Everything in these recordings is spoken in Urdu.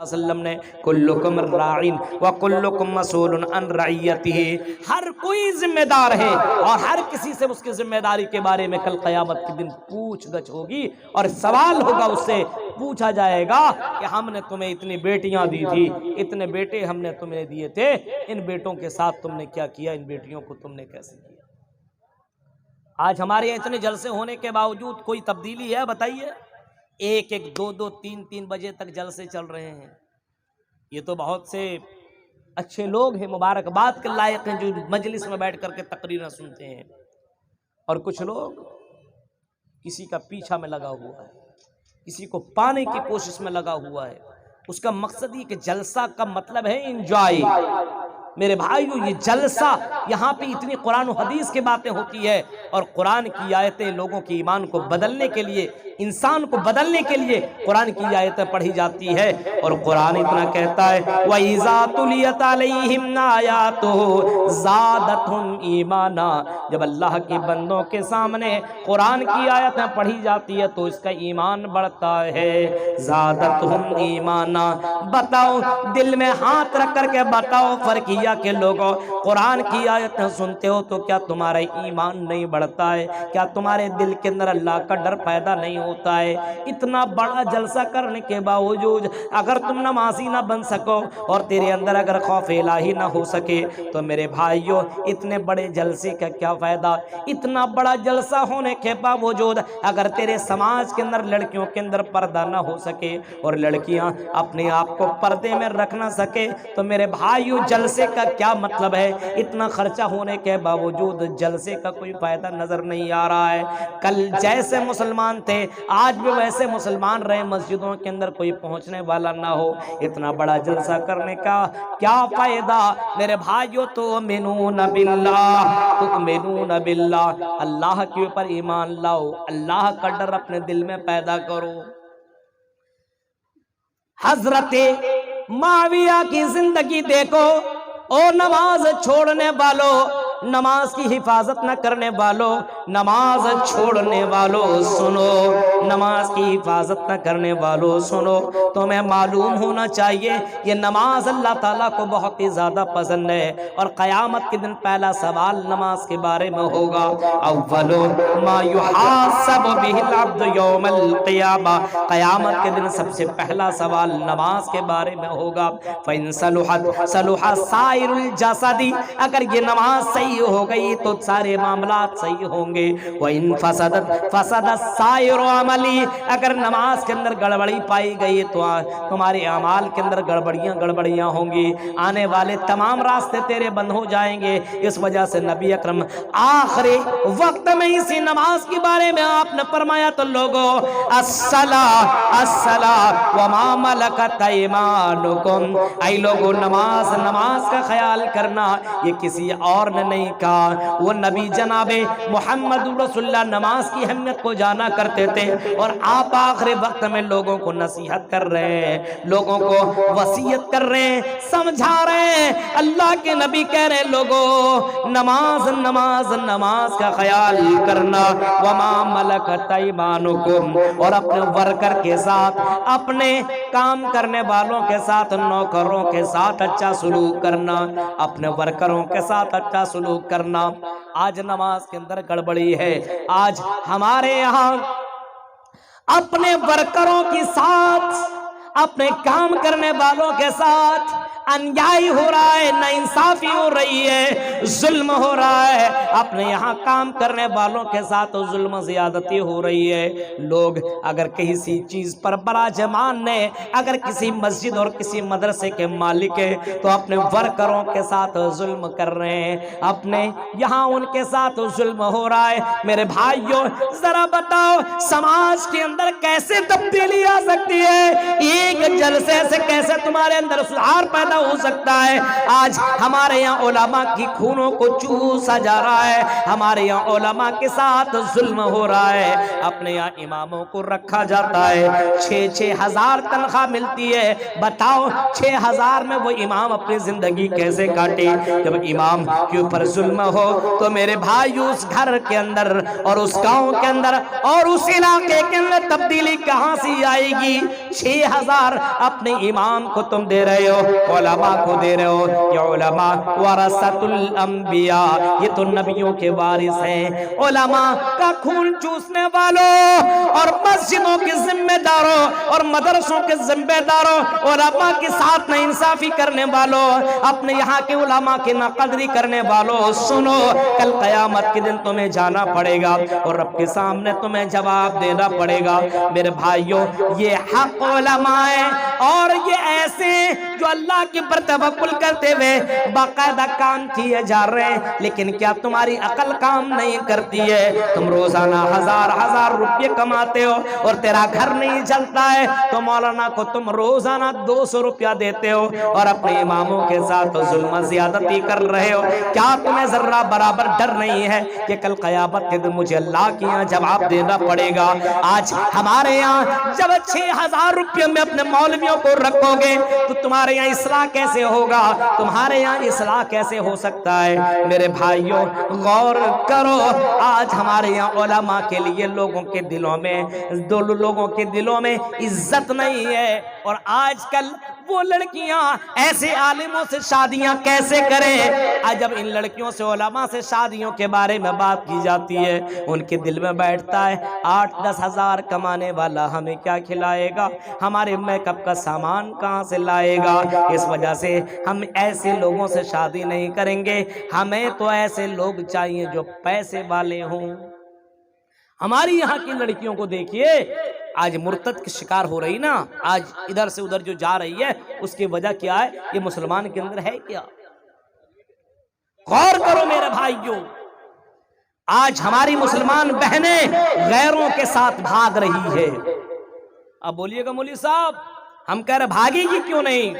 وسلم نے کلکم راعین وکلکم مسئول عن رعیتہ، ہر کوئی ذمہ دار ہے اور ہر کسی سے اس کی ذمہ داری کے بارے میں کل قیامت کے دن پوچھ گچھ ہوگی اور سوال ہوگا، اس سے پوچھا جائے گا کہ ہم نے تمہیں اتنی بیٹیاں دی تھی، اتنے بیٹے ہم نے تمہیں دیے تھے، ان بیٹوں کے ساتھ تم نے کیا کیا، ان بیٹیوں کو تم نے کیسے کیا۔ آج ہمارے یہاں اتنے جلسے ہونے کے باوجود کوئی تبدیلی ہے؟ بتائیے، ایک ایک دو دو تین تین بجے تک جلسے چل رہے ہیں۔ یہ تو بہت سے اچھے لوگ ہیں، مبارکباد کے لائق ہیں، جو مجلس میں بیٹھ کر کے تقریریں سنتے ہیں، اور کچھ لوگ کسی کا پیچھا میں لگا ہوا ہے، کسی کو پانے کی کوشش میں لگا ہوا ہے۔ اس کا مقصد یہ کہ جلسہ کا مطلب ہے انجوائے۔ میرے بھائیو، یہ جلسہ، یہاں پہ اتنی قرآن و حدیث کی باتیں ہوتی ہے، اور قرآن کی آیتیں لوگوں کی ایمان کو بدلنے کے لیے، انسان کو بدلنے کے لیے قرآن کی آیتیں پڑھی جاتی ہے، اور قرآن اتنا کہتا ہے وَإِذَا تُلِيَتْ عَلَيْهِمْ آيَاتُهُ زَادَتْهُمْ إِيمَانًا، جب اللہ کے بندوں کے سامنے قرآن کی آیتیں پڑھی جاتی ہے تو اس کا ایمان بڑھتا ہے۔ زَادَتْهُمْ إِيمَانًا، بتاؤ، دل میں ہاتھ رکھ کر کے بتاؤ فرقیہ کے لوگوں، قرآن کی آیتیں سنتے ہو تو کیا تمہارا ایمان نہیں بڑھتا ہے؟ کیا تمہارے دل کے اندر اللہ کا ڈر پیدا نہیں ہوتا ہے؟ اتنا بڑا جلسہ کرنے کے باوجود اگر تم نمازی نہ بن سکو اور تیرے اندر اگر خوف الہی نہ ہو سکے تو میرے بھائیوں، اتنے بڑے جلسے کا کیا فائدہ؟ اتنا بڑا جلسہ ہونے کے باوجود اگر تیرے سماج کے اندر لڑکیوں کے اندر پردہ نہ ہو سکے اور لڑکیاں اپنے آپ کو پردے میں رکھ نہ سکے تو میرے بھائیوں، جلسے کا کیا مطلب ہے؟ اتنا خرچہ ہونے کے باوجود جلسے کا کوئی فائدہ نظر نہیں آ رہا ہے۔ کل جیسے مسلمان تھے آج بھی ویسے مسلمان رہے، مسجدوں کے اندر کوئی پہنچنے والا نہ ہو۔ اتنا بڑا جلسہ کرنے کا کیا فائدہ؟ میرے بھائیو، تؤمنون باللہ، اللہ کے اوپر ایمان لاؤ، اللہ کا ڈر اپنے دل میں پیدا کرو۔ حضرت معاویہ کی زندگی دیکھو، اور نماز چھوڑنے والوں، نماز کی حفاظت نہ کرنے والوں، نماز چھوڑنے والوں سنو، نماز کی حفاظت نہ کرنے والوں سنو، تمہیں معلوم ہونا چاہیے یہ نماز اللہ تعالیٰ کو بہت ہی زیادہ پسند ہے، اور قیامت کے دن پہلا سوال نماز کے بارے میں ہوگا۔ اول ما یحاسب بہ العبد یوم القیامہ، قیامت کے دن سب سے پہلا سوال نماز کے بارے میں ہوگا۔ فإن صلحت صلح سائر الجسد، اگر یہ نماز صحیح ہو گئی تو سارے معاملات صحیح ہوں گے۔ وإن فسدت فسدت سائر عملی، اگر نماز کے اندر گڑبڑی پائی گئی تو تمہارے اعمال کے اندر گڑبڑیاں ہوں گی، آنے والے تمام راستے تیرے بند ہو جائیں گے۔ اس وجہ سے نبی اکرم آخری وقت میں اسی نماز کے بارے میں آپ نے فرمایا تو لوگوں، الصلاۃ وما ملکت ایمانکم، اے لوگوں، نماز کا خیال کرنا یہ کسی اور نے نہیں کہا، وہ نبی جناب محمد رسول اللہ نماز کی اہمیت کو جانا کرتے تھے، اور آپ آخری وقت میں لوگوں کو نصیحت کر رہے ہیں، لوگوں کو وصیت کر رہے ہیں، سمجھا رہے ہیں۔ اللہ کے نبی کہہ رہے ہیں لوگوں، نماز کا خیال کرنا، وما ملکت ایمانکم، اور اپنے ورکر کے ساتھ، اپنے کام کرنے والوں کے ساتھ، نوکروں کے ساتھ اچھا سلوک کرنا، اپنے ورکروں کے ساتھ اچھا سلوک کرنا۔ آج نماز کے اندر گڑبڑی ہے، آج ہمارے یہاں اپنے ورکروں کے ساتھ، اپنے کام کرنے والوں کے ساتھ انیائی ہو رہا ہے، ناانصافی ہو رہی ہے، ظلم ہو رہا ہے، اپنے یہاں کام کرنے والوں کے ساتھ ظلم زیادتی ہو رہی ہے۔ لوگ اگر کسی چیز پر براجمان نے، اگر کسی مسجد اور کسی مدرسے کے مالک ہے تو اپنے ورکروں کے ساتھ ظلم کر رہے ہیں، اپنے یہاں ان کے ساتھ ظلم ہو رہا ہے۔ میرے بھائیوں، ذرا بتاؤ سماج کے اندر کیسے تبدیلی آ سکتی ہے؟ ایک جلسے سے کیسے تمہارے اندر سدھار پیدا ہو سکتا ہے؟ آج ہمارے یہاں علماء کی خونوں کو چوسا جا رہا ہے، ہمارے یہاں علماء کے ساتھ ظلم ہو رہا ہے، اپنے یہاں اماموں کو رکھا جاتا ہے، 6,000 تنخواہ ملتی ہے، بتاؤ 6,000 میں وہ امام اپنی زندگی کیسے کاٹے؟ جب امام کے اوپر ظلم ہو تو میرے بھائی اس گھر کے اندر اور اس گاؤں کے اندر اور اس علاقے کے اندر تبدیلی کہاں سے آئے گی؟ 6,000 اپنے امام کو تم دے رہے ہو، علماء کو دے رہے ہو، یہ علماء ورثۃ الانبیاء، یہ تو نبیوں کے وارث ہیں، علماء کا خون چوسنے والوں اور مسجدوں کے ذمہ داروں اور مدرسوں کے ذمہ داروں، علماء کے ساتھ ناانصافی کرنے والوں، اپنے یہاں کے علماء کی ناقدری کرنے والوں، سنو کل قیامت کے دن تمہیں جانا پڑے گا اور رب کے سامنے تمہیں جواب دینا پڑے گا۔ میرے بھائیوں، یہ حق علماء ہیں اور یہ ایسے جو اللہ کے پر توکل کرتے ہوئے باقاعدہ کام کیے جا رہے ہیں، لیکن کیا تمہاری عقل کام نہیں کرتی ہے؟ تم روزانہ ہزار روپے کماتے ہو اور تیرا گھر نہیں چلتا ہے تو مولانا کو تم روزانہ 200 روپیہ دیتے ہو اور اپنے اماموں کے ساتھ ظلم زیادتی کر رہے ہو، کیا تمہیں ذرہ برابر ڈر نہیں ہے کہ کل قیامت کے دن مجھے اللہ کے یہاں جواب دینا پڑے گا؟ آج ہمارے یہاں جب 6,000 روپے میں اپنے مولویوں کو رکھو گے تو تمہارے یہاں اصلاح کیسے ہوگا؟ تمہارے یہاں اصلاح کیسے ہو سکتا ہے؟ میرے بھائیوں غور کرو، آج ہمارے یہاں علماء کے لیے لوگوں کے دلوں میں عزت نہیں ہے، اور آج کل وہ لڑکیاں ایسے عالموں سے شادیاں کیسے کریں؟ آج جب ان لڑکیوں سے علماء سے شادیوں کے بارے میں بات کی جاتی ہے، ان کے دل میں بیٹھتا ہے 8-10 ہزار کمانے والا ہمیں کیا کھلائے گا، ہمارے میک اپ کا سامان کہاں سے لائے گا؟ اس وجہ سے ہم ایسے لوگوں سے شادی نہیں کریں گے، ہمیں تو ایسے لوگ چاہیے جو پیسے والے ہوں۔ ہماری یہاں کی لڑکیوں کو دیکھیے، آج مرتد کی شکار ہو رہی نا، آج ادھر سے ادھر جو جا رہی ہے، اس کی وجہ کیا ہے؟ یہ مسلمان کے اندر ہے کیا؟ غور کرو میرے بھائیوں، آج ہماری مسلمان بہنیں غیروں کے ساتھ بھاگ رہی ہے۔ اب بولیے گا مولوی صاحب ہم کہہ رہے بھاگے گی کیوں نہیں؟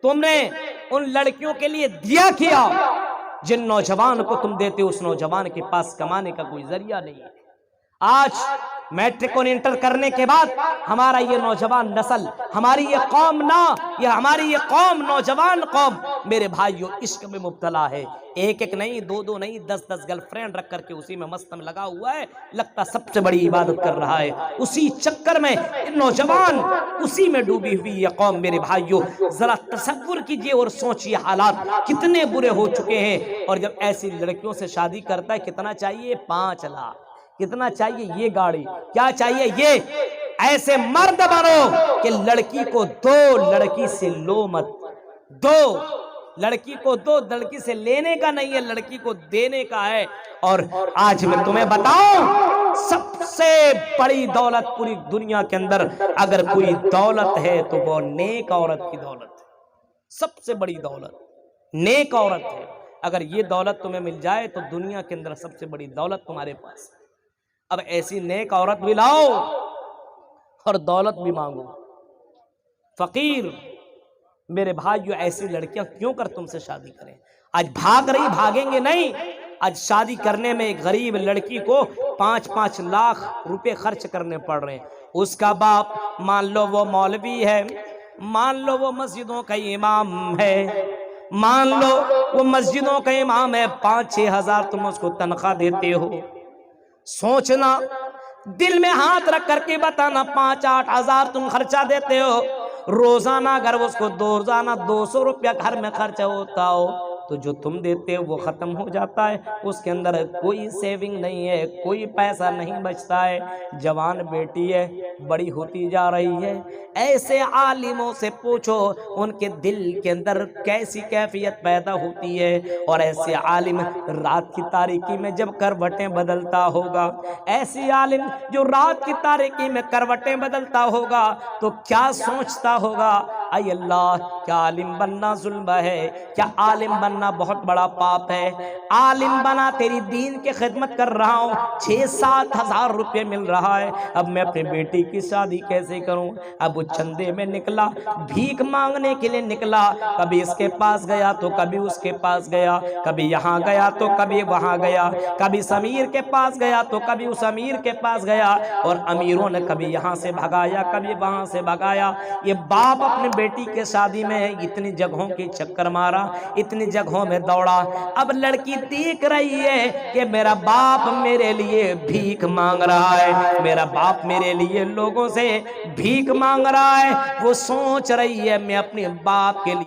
تم نے ان لڑکیوں کے لیے دیا کیا جن نوجوان کو تم دیتے، اس نوجوان کے پاس کمانے کا کوئی ذریعہ نہیں ہے۔ آج میٹرک اور انٹر کرنے کے بعد ہمارا یہ نوجوان نسل، ہماری یہ قوم ہماری یہ قوم، نوجوان قوم میرے بھائیوں عشق میں مبتلا ہے، ایک نہیں، دو نہیں، 10 گرل فرینڈ رکھ کر کے اسی میں مستم لگا ہوا ہے، لگتا سب سے بڑی عبادت کر رہا ہے، اسی چکر میں نوجوان اسی میں ڈوبی ہوئی یہ قوم۔ میرے بھائیوں ذرا تصور کیجئے اور سوچئے حالات کتنے برے ہو چکے ہیں، اور جب ایسی لڑکیوں سے شادی کرتا ہے کتنا چاہیے؟ 5 لاکھ۔ کتنا چاہیے؟ یہ گاڑی۔ کیا چاہیے؟ یہ ایسے مرد بنو کہ لڑکی کو دو، لڑکی سے لو مت، دو لڑکی کو دو، لڑکی سے لینے کا نہیں ہے، لڑکی کو دینے کا ہے۔ اور آج میں تمہیں بتاؤں سب سے بڑی دولت پوری دنیا کے اندر اگر کوئی دولت ہے تو وہ نیک عورت کی دولت ہے، سب سے بڑی دولت نیک عورت ہے۔ اگر یہ دولت تمہیں مل جائے تو دنیا کے اندر سب سے بڑی دولت تمہارے پاس ہے۔ اب ایسی نیک عورت بھی لاؤ اور دولت بھی مانگو۔ فقیر میرے بھائیو ایسی لڑکیاں کیوں کر تم سے شادی کریں؟ آج بھاگ رہی، بھاگیں گے نہیں۔ آج شادی کرنے میں ایک غریب لڑکی کو 5-5 لاکھ روپے خرچ کرنے پڑ رہے ہیں۔ اس کا باپ مان لو وہ مولوی ہے، مان لو وہ مسجدوں کا امام ہے، مان لو وہ مسجدوں کا امام ہے، 5-6 ہزار تم اس کو تنخواہ دیتے ہو۔ سوچنا، دل میں ہاتھ رکھ کر کے بتانا، 5-8 ہزار تم خرچہ دیتے ہو روزانہ، اگر اس کو روزانہ 200 روپیہ گھر میں خرچہ ہوتا ہو تو جو تم دیتے ہو وہ ختم ہو جاتا ہے، اس کے اندر کوئی سیونگ نہیں ہے، کوئی پیسہ نہیں بچتا ہے۔ جوان بیٹی ہے، بڑی ہوتی جا رہی ہے، ایسے عالموں سے پوچھو ان کے دل کے اندر کیسی کیفیت پیدا ہوتی ہے، اور ایسے عالم رات کی تاریکی میں جب کروٹیں بدلتا ہوگا، ایسی عالم جو رات کی تاریکی میں کروٹیں بدلتا ہوگا تو کیا سوچتا ہوگا؟ اے اللہ کیا عالم بننا ظلم ہے؟ کیا عالم بننا بہت بڑا پاپ ہے؟ عالم بنا تیری دین کی خدمت کر رہا ہوں، 6-7 ہزار روپے مل رہا ہے، اب میں اپنی بیٹی کی شادی کیسے کروں؟ اب وہ چندے میں نکلا، بھیک مانگنے کے لیے نکلا، کبھی اس کے پاس گیا تو کبھی اس کے پاس گیا، کبھی یہاں گیا تو کبھی وہاں گیا، کبھی امیر کے پاس گیا تو کبھی اس امیر کے پاس گیا، اور امیروں نے کبھی یہاں سے بھگایا کبھی وہاں سے بھگایا۔ یہ باپ اپنے بیٹی کے شادی میں اتنی جگہوں کی چکر مارا، اتنی جگہوں میں دوڑا، اب لڑکی دیکھ رہی ہے کہ میرا باپ میرے لیے بھیک مانگ رہا ہے، میرا باپ میرے لیے لوگوں سے بھیک مانگ رہا ہے، وہ سوچ رہی ہے میں اپنے باپ کے لیے